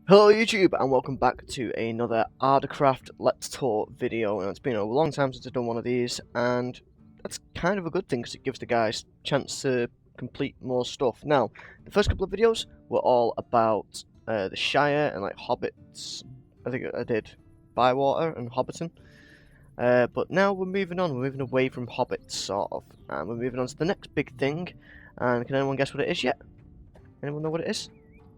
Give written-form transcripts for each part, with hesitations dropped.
Hello YouTube and welcome back to another ArdaCraft Let's Talk video. And it's been a long time since I've done one of these, and that's kind of a good thing because it gives the guys a chance to complete more stuff. Now, the first couple of videos were all about the Shire and like hobbits. I think I did Bywater and Hobbiton. But now we're moving on, we're moving away from hobbits sort of, and we're moving on to the next big thing. And can anyone guess what it is yet? Anyone know what it is?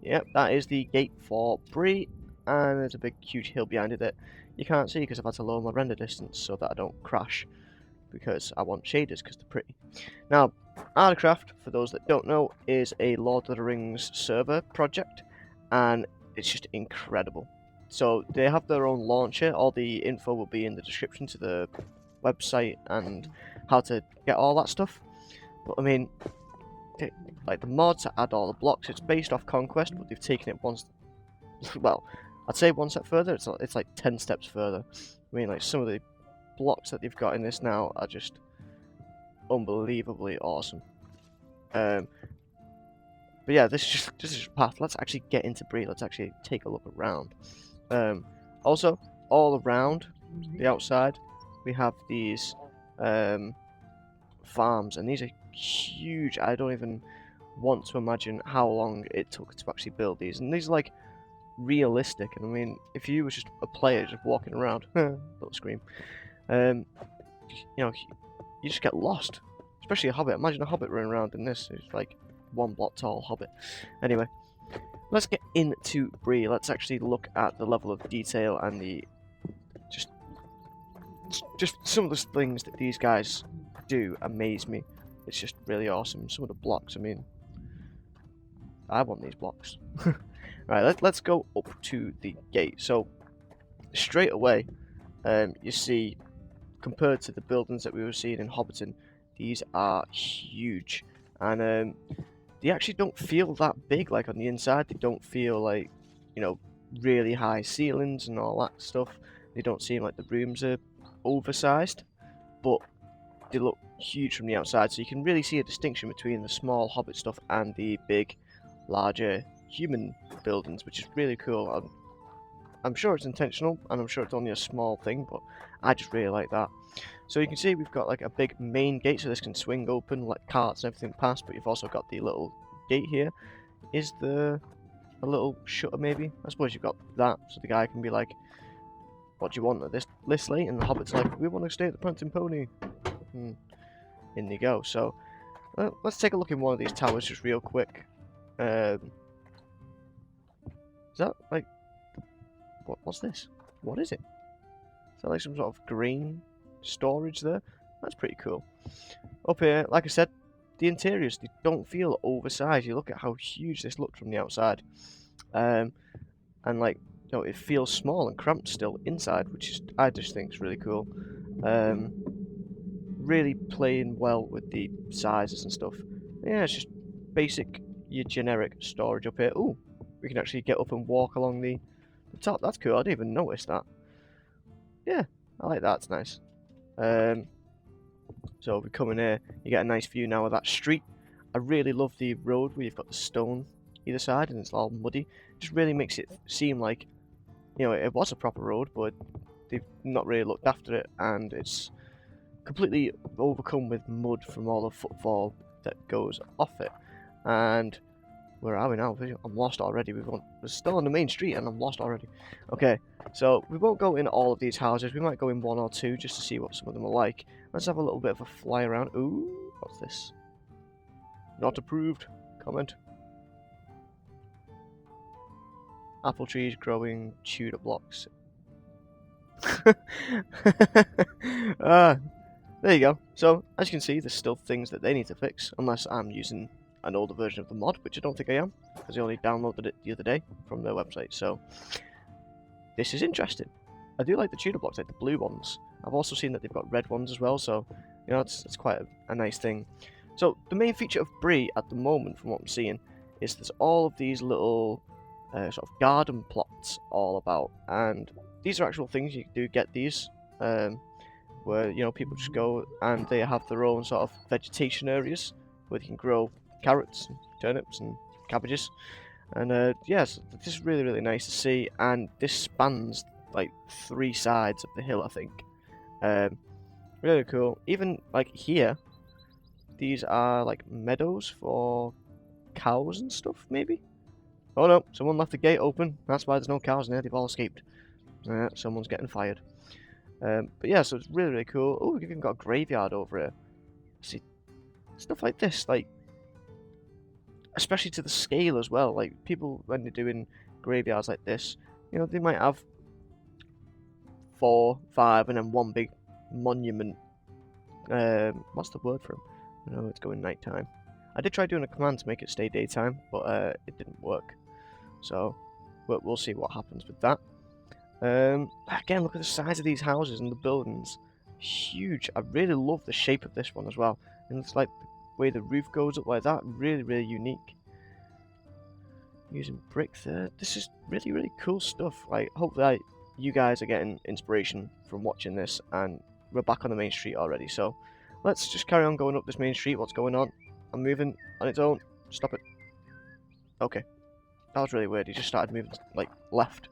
Yep, that is the gate for Bree, and there's a big huge hill behind it that you can't see because I've had to lower my render distance so that I don't crash, because I want shaders because they're pretty. Now, ArdaCraft, for those that don't know, is a Lord of the Rings server project, and it's just incredible. So they have their own launcher. All the info will be in the description to the website and how to get all that stuff. But I mean, like the mods add all the blocks. It's based off Conquest, but they've taken it well, I'd say one step further. It's like 10 steps further. I mean, like some of the blocks that they've got in this now are just unbelievably awesome. But yeah, this is a path. Let's actually get into Bree. Let's actually take a look around. Also, all around the outside, we have these farms, and these are huge. I don't even want to imagine how long it took to actually build these, and these are like realistic. And I mean, if you was just a player just walking around, little scream, you know, you just get lost, especially a hobbit. Imagine a hobbit running around in this. It's like 1 block tall hobbit. Anyway, let's get into Bree. Let's actually look at the level of detail and the just some of the things that these guys do amaze me. It's just really awesome. Some of the blocks, I mean, I want these blocks. Right, let's go up to the gate. So straight away, you see, compared to the buildings that we were seeing in Hobbiton, these are huge, and they actually don't feel that big. Like on the inside, they don't feel like, you know, really high ceilings and all that stuff. They don't seem like the rooms are oversized, but they look huge from the outside, so you can really see a distinction between the small hobbit stuff and the big, larger human buildings, which is really cool. I'm sure it's intentional, and I'm sure it's only a small thing, but I just really like that. So you can see we've got like a big main gate, so this can swing open, let carts and everything pass, but you've also got the little gate here. Is there a little shutter maybe? I suppose you've got that, so the guy can be like, what do you want at this late? And the hobbit's like, we want to stay at the Prancing Pony. In they go. So let's take a look in one of these towers just real quick. Is that like what's this? What is it? Is that like some sort of green storage there? That's pretty cool. Up here, like I said, the interiors, they don't feel oversized. You look at how huge this looks from the outside, and like, you know, it feels small and cramped still inside, which is, I just think is really cool. Really playing well with the sizes and stuff. Yeah, it's just basic, your generic storage up here. Ooh, we can actually get up and walk along the top. That's cool. I didn't even notice that. Yeah, I like that. It's nice. So if we come in here, you get a nice view now of that street. I really love the road where you've got the stone either side and it's all muddy. It just really makes it seem like, you know, it was a proper road, but they've not really looked after it, and it's completely overcome with mud from all the footfall that goes off it. And where are we now? I'm lost already. We're still on the main street and I'm lost already. Okay, so we won't go in all of these houses. We might go in 1 or 2 just to see what some of them are like. Let's have a little bit of a fly around. Ooh, what's this? Not approved. Comment. Apple trees growing Tudor blocks. There you go. So, as you can see, there's still things that they need to fix, unless I'm using an older version of the mod, which I don't think I am, because I only downloaded it the other day from their website. So, this is interesting. I do like the Tudor blocks, like the blue ones. I've also seen that they've got red ones as well, so, you know, it's quite a nice thing. So, the main feature of Bree at the moment, from what I'm seeing, is there's all of these little sort of garden plots all about, and these are actual things. You do get these, where, you know, people just go and they have their own sort of vegetation areas where they can grow carrots and turnips and cabbages, And yes, this is really, really nice to see, and this spans like 3 sides of the hill, I think. Really cool. Even like here, these are like meadows for cows and stuff, maybe? Oh no, someone left the gate open. That's why there's no cows in there. They've all escaped. Someone's getting fired. But yeah, so it's really, really cool. Oh, we've even got a graveyard over here. See, stuff like this, like, especially to the scale as well. Like, people, when they're doing graveyards like this, you know, they might have 4, 5, and then one big monument. What's the word for them? No, it's going nighttime. I did try doing a command to make it stay daytime, but it didn't work. So, we'll see what happens with that. Again, look at the size of these houses and the buildings. Huge. I really love the shape of this one as well. And it's like the way the roof goes up like that. Really, really unique. Using brick there. This is really, really cool stuff. Like, hopefully you guys are getting inspiration from watching this, and we're back on the main street already. So, let's just carry on going up this main street. What's going on? I'm moving on its own. Stop it. Okay. That was really weird. He just started moving, like, left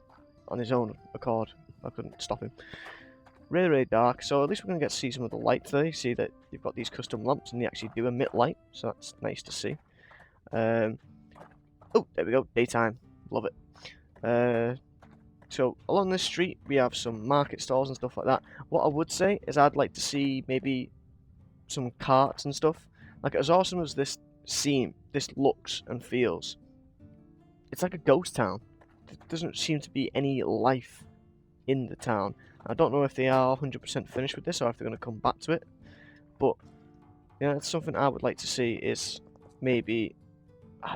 on his own accord. I couldn't stop him. Really, really dark. So at least we're going to get to see some of the lights there. You see that you've got these custom lamps and they actually do emit light. So that's nice to see. Oh, there we go. Daytime. Love it. So along this street we have some market stalls and stuff like that. What I would say is I'd like to see maybe some carts and stuff. Like, as awesome as this looks and feels, it's like a ghost town. There doesn't seem to be any life in the town. I don't know if they are 100% finished with this or if they're going to come back to it. But, yeah, that's something I would like to see is maybe...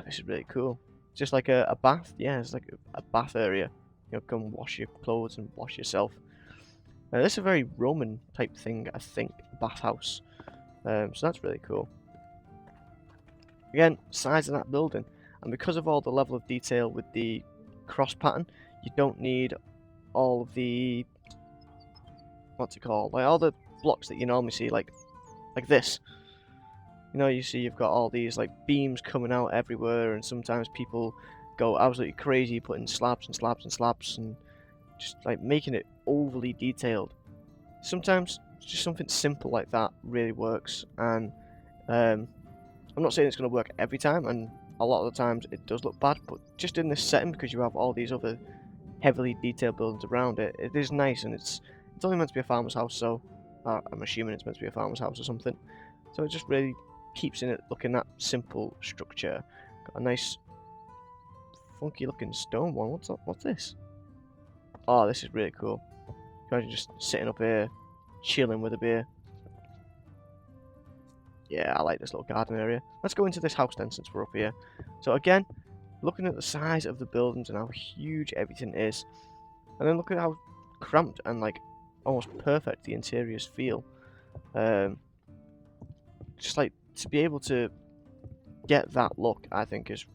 this is really cool. Just like a bath. Yeah, it's like a bath area. You know, come wash your clothes and wash yourself. This is a very Roman type thing, I think. Bathhouse. So that's really cool. Again, size of that building. And because of all the level of detail with the cross pattern, you don't need all of the, what's it called, like all the blocks that you normally see, like this. You know, you see you've got all these like beams coming out everywhere, and sometimes people go absolutely crazy putting slabs and slabs and slabs and just like making it overly detailed. Sometimes just something simple like that really works, and I'm not saying it's going to work every time, and a lot of the times it does look bad, but just in this setting, because you have all these other heavily detailed buildings around it, it is nice, and it's only meant to be a farmer's house, so I'm assuming it's meant to be a farmer's house or something. So it just really keeps in it looking that simple structure. Got a nice funky looking stone one. What's this? Oh, this is really cool. Imagine just sitting up here, chilling with a beer. Yeah, I like this little garden area. Let's go into this house then, since we're up here. So again, looking at the size of the buildings and how huge everything is, and then look at how cramped and like almost perfect the interiors feel. Just like to be able to get that look, I think is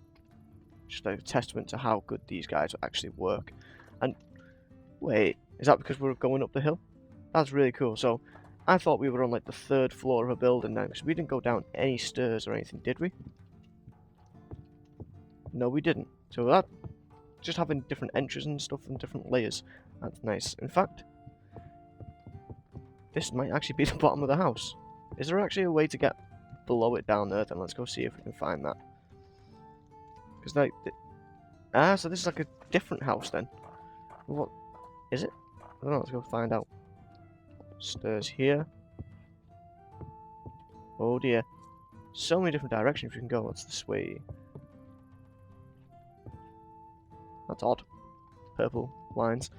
just a testament to how good these guys actually work. And wait, is that because we're going up the hill? That's really cool. So I thought we were on like the 3rd floor of a building now, because we didn't go down any stairs or anything, did we? No, we didn't. So that, just having different entries and stuff and different layers, that's nice. In fact, this might actually be the bottom of the house. Is there actually a way to get below it down there? Then let's go see if we can find that. Because like, so this is like a different house then. What is it? I don't know. Let's go find out. Stairs here. Oh dear. So many different directions we can go. What's this way? That's odd. Purple lines.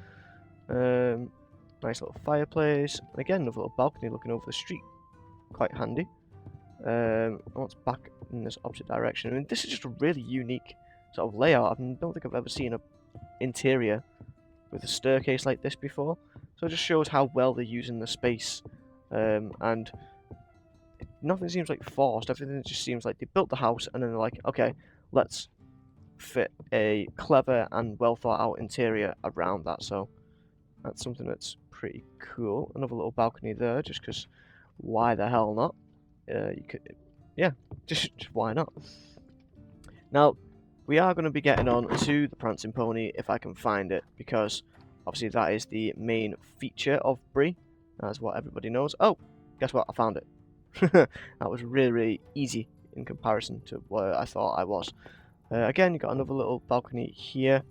Nice little fireplace. And again, another little balcony looking over the street. Quite handy. What's back in this opposite direction? I mean, this is just a really unique sort of layout. I don't think I've ever seen an interior with a staircase like this before. So it just shows how well they're using the space. And nothing seems like forced. Everything just seems like they built the house and then they're like, okay, let's fit a clever and well thought out interior around that. So that's something that's pretty cool. Another little balcony there, just because why the hell not? You could, yeah, just why not? Now, we are going to be getting on to the Prancing Pony if I can find it, because obviously that is the main feature of Bree. That's what everybody knows. Oh, guess what? I found it. That was really, really easy in comparison to where I thought I was. Again, you've got another little balcony here.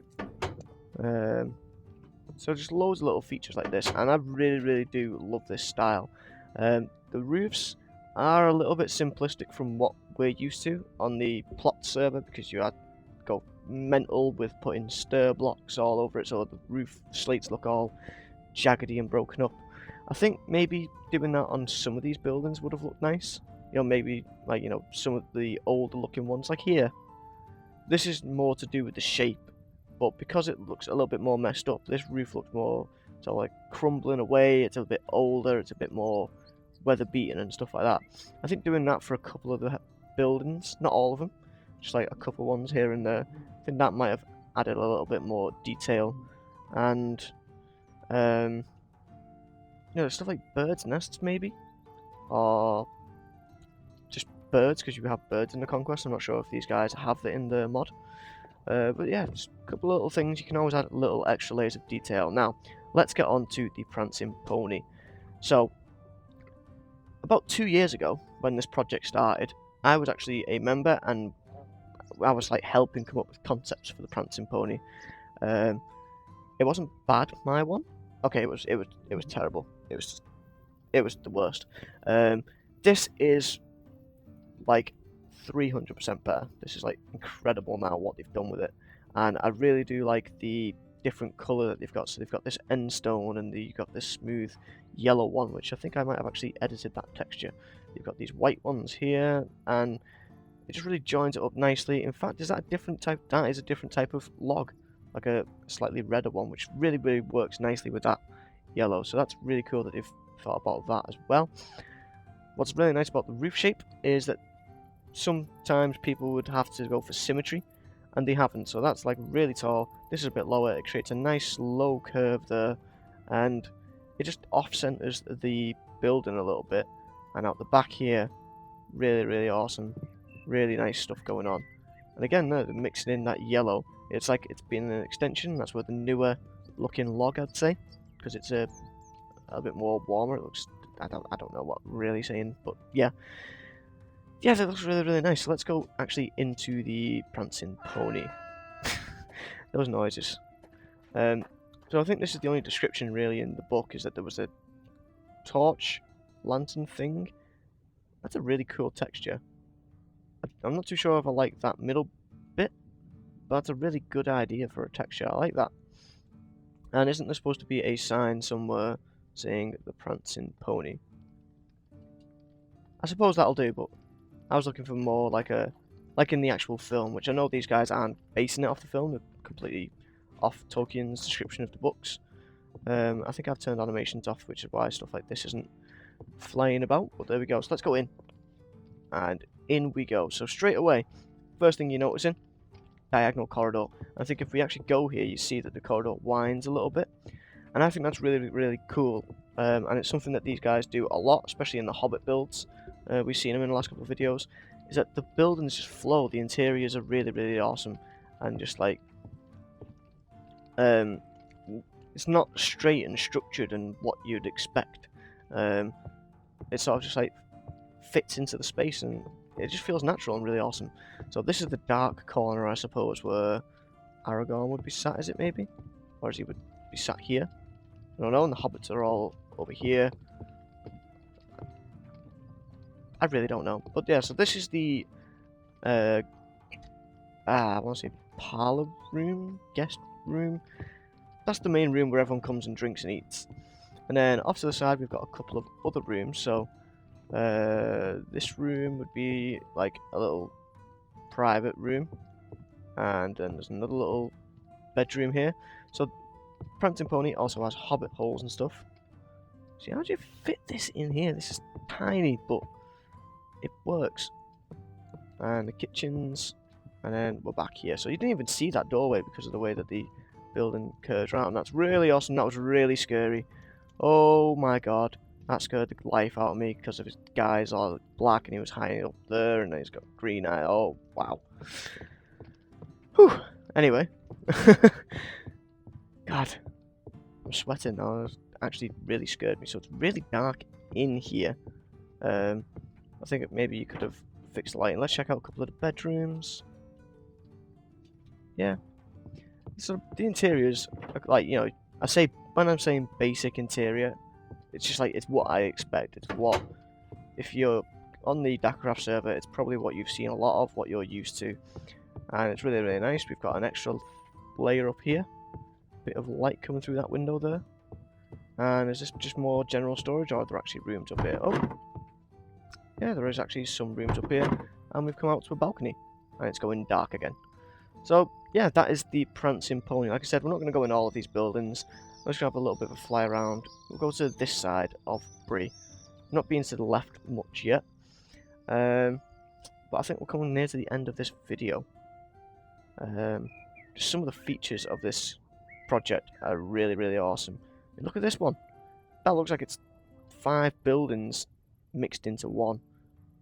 So just loads of little features like this, and I really, really do love this style. The roofs are a little bit simplistic from what we're used to on the plot server, because you had to go mental with putting stir blocks all over it, so the roof slates look all jaggedy and broken up. I think maybe doing that on some of these buildings would have looked nice. You know, maybe like, you know, some of the older looking ones, like here. This is more to do with the shape, but because it looks a little bit more messed up, this roof looks more sort of like crumbling away. It's a bit older, it's a bit more weather beaten and stuff like that. I think doing that for a couple of the buildings, not all of them, just like a couple ones here and there, I think that might have added a little bit more detail. And you know, stuff like birds' nests maybe, or just birds, because you have birds in the Conquest. I'm not sure if these guys have it in the mod. But yeah, just a couple of little things. You can always add little extra layers of detail. Now, let's get on to the Prancing Pony. So, about 2 years ago, when this project started, I was actually a member, and I was like helping come up with concepts for the Prancing Pony. It wasn't bad, my one. Okay, it was terrible. It was the worst. This is like 300% better. This is like incredible now what they've done with it, and I really do like the different colour that they've got. So they've got this end stone, and you've got this smooth yellow one, which I think I might have actually edited that texture. You've got these white ones here, and it just really joins it up nicely. In fact, is that a different type? That is a different type of log, like a slightly redder one, which really, really works nicely with that yellow. So that's really cool that they've thought about that as well. What's really nice about the roof shape is that sometimes people would have to go for symmetry, and they haven't. So that's like really tall. This is a bit lower. It creates a nice low curve there, and it just off-centers the building a little bit. And out the back here, really, really awesome. Really nice stuff going on. And again, they're mixing in that yellow. It's like it's been an extension. That's where the newer looking log, I'd say, because it's a bit more warmer. It looks, I don't know what I'm really saying, but yeah. Yeah, that looks really, really nice. So let's go actually into the Prancing Pony. Those noises. So I think this is the only description really in the book, is that there was a torch lantern thing. That's a really cool texture. I'm not too sure if I like that middle bit, but that's a really good idea for a texture. I like that. And isn't there supposed to be a sign somewhere saying the Prancing Pony? I suppose that'll do, but I was looking for more like in the actual film, which I know these guys aren't basing it off the film. They're completely off Tolkien's description of the books. I think I've turned animations off, which is why stuff like this isn't flying about. But there we go. So let's go in. And in we go. So straight away, first thing you're noticing, diagonal corridor. I think if we actually go here, you see that the corridor winds a little bit. And I think that's really, really cool. And it's something that these guys do a lot, especially in the Hobbit builds. We've seen them in the last couple of videos. Is that the buildings just flow. The interiors are really, really awesome. And just like, it's not straight and structured and what you'd expect. It sort of just like fits into the space, and it just feels natural and really awesome. So this is the dark corner, I suppose, where Aragorn would be sat, is it maybe? Or is he would be sat here? I don't know, and the hobbits are all over here. I really don't know. But yeah, so this is the I want to say parlor room, guest room. That's the main room where everyone comes and drinks and eats. And then off to the side we've got a couple of other rooms. So this room would be like a little private room, and then there's another little bedroom here. So Prancing Pony also has hobbit holes and stuff. See, how do you fit this in here? This is tiny, but it works. And the kitchens, and then we're back here. So you didn't even see that doorway because of the way that the building curves around. That's really awesome. That was really scary. Oh my god. That scared the life out of me because of his guy's all black and he was hiding up there, and then he's got green eye. Oh, wow. Whew. Anyway. God. I'm sweating now. It actually really scared me. So it's really dark in here. I think maybe you could have fixed the lighting. Let's check out a couple of the bedrooms. Yeah. So the interiors, like, you know, I say, when I'm saying basic interior, it's just like, it's what I expect. It's what, if you're on the ArdaCraft server, it's probably what you've seen a lot of, what you're used to. And it's really, really nice. We've got an extra layer up here. Bit of light coming through that window there. And is this just more general storage, or are there actually rooms up here? Oh, yeah, there is actually some rooms up here. And we've come out to a balcony. And it's going dark again. So, yeah, that is the Prancing Pony. Like I said, we're not going to go in all of these buildings. We're just going to have a little bit of a fly around. We'll go to this side of Bree. Not being to the left much yet. But I think we're coming near to the end of this video. Just some of the features of this project are really, really awesome. And look at this one. That looks like it's 5 buildings mixed into one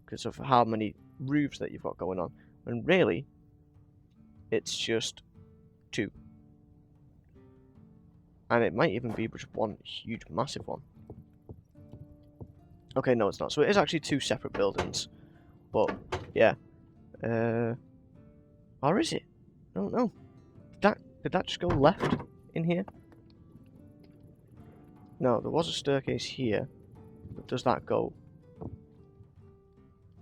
because of how many roofs that you've got going on. And really, it's just 2. And it might even be just one huge, massive one. Okay, no, it's not. So it is actually 2 separate buildings. But, yeah. Or is it? I don't know. Did that just go left in here? No, there was a staircase here. But does that go?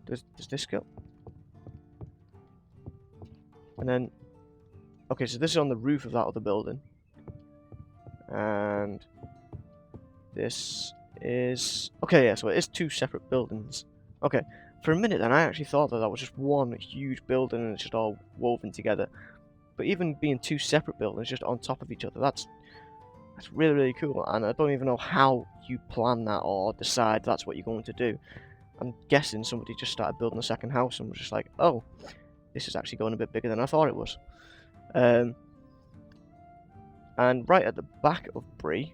Does this go? And then... Okay, so this is on the roof of that other building. And... this is... Okay, yeah, so it is 2 separate buildings. Okay, for a minute then I actually thought that was just one huge building and it's just all woven together. But even being 2 separate buildings just on top of each other, that's really, really cool. And I don't even know how you plan that or decide that's what you're going to do. I'm guessing somebody just started building a second house and was just like, oh, this is actually going a bit bigger than I thought it was. And right at the back of Bree,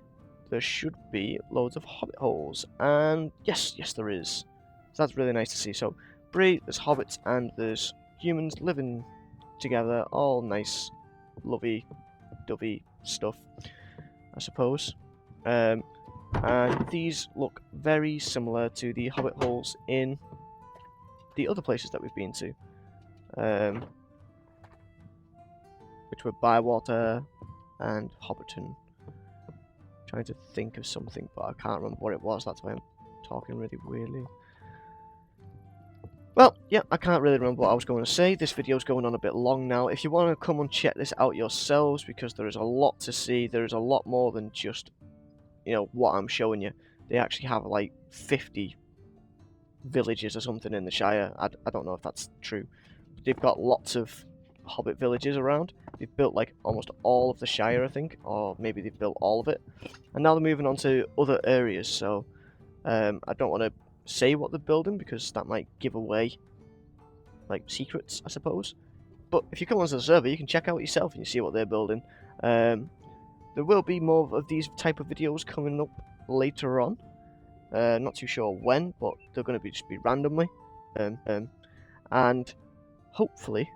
there should be loads of hobbit holes. And yes, there is. So that's really nice to see. So Bree, there's hobbits and there's humans living together, all nice, lovey, dovey stuff, I suppose. And these look very similar to the hobbit holes in the other places that we've been to, which were Bywater and Hobbiton. Trying to think of something, but I can't remember what it was. That's why I'm talking really weirdly. Well, yeah, I can't really remember what I was going to say. This video's going on a bit long now. If you want to come and check this out yourselves, because there is a lot to see, there is a lot more than just, you know, what I'm showing you. They actually have like 50 villages or something in the Shire. I don't know if that's true. But they've got lots of hobbit villages around. They've built like almost all of the Shire, I think, or maybe they've built all of it. And now they're moving on to other areas, so I don't want to say what they're building because that might give away like secrets, I suppose. But if you come onto the server, you can check out yourself and you see what they're building. There will be more of these type of videos coming up later on. Not too sure when, but they're going to just be randomly. And hopefully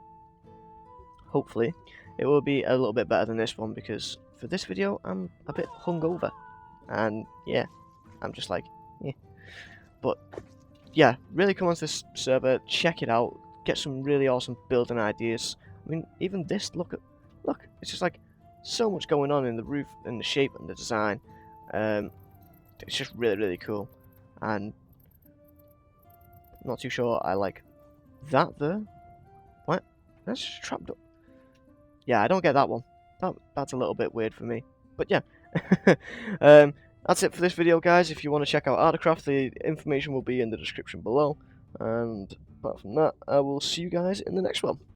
it will be a little bit better than this one, because for this video I'm a bit hungover, and yeah, I'm just like, yeah. But yeah, really come onto this server, check it out, get some really awesome building ideas. I mean, even this, look, it's just like so much going on in the roof and the shape and the design. It's just really, really cool, and I'm not too sure I like that there. What? That's just trapped up. Yeah, I don't get that one. That's a little bit weird for me. But yeah. That's it for this video, guys. If you want to check out ArdaCraft, the information will be in the description below. And apart from that, I will see you guys in the next one.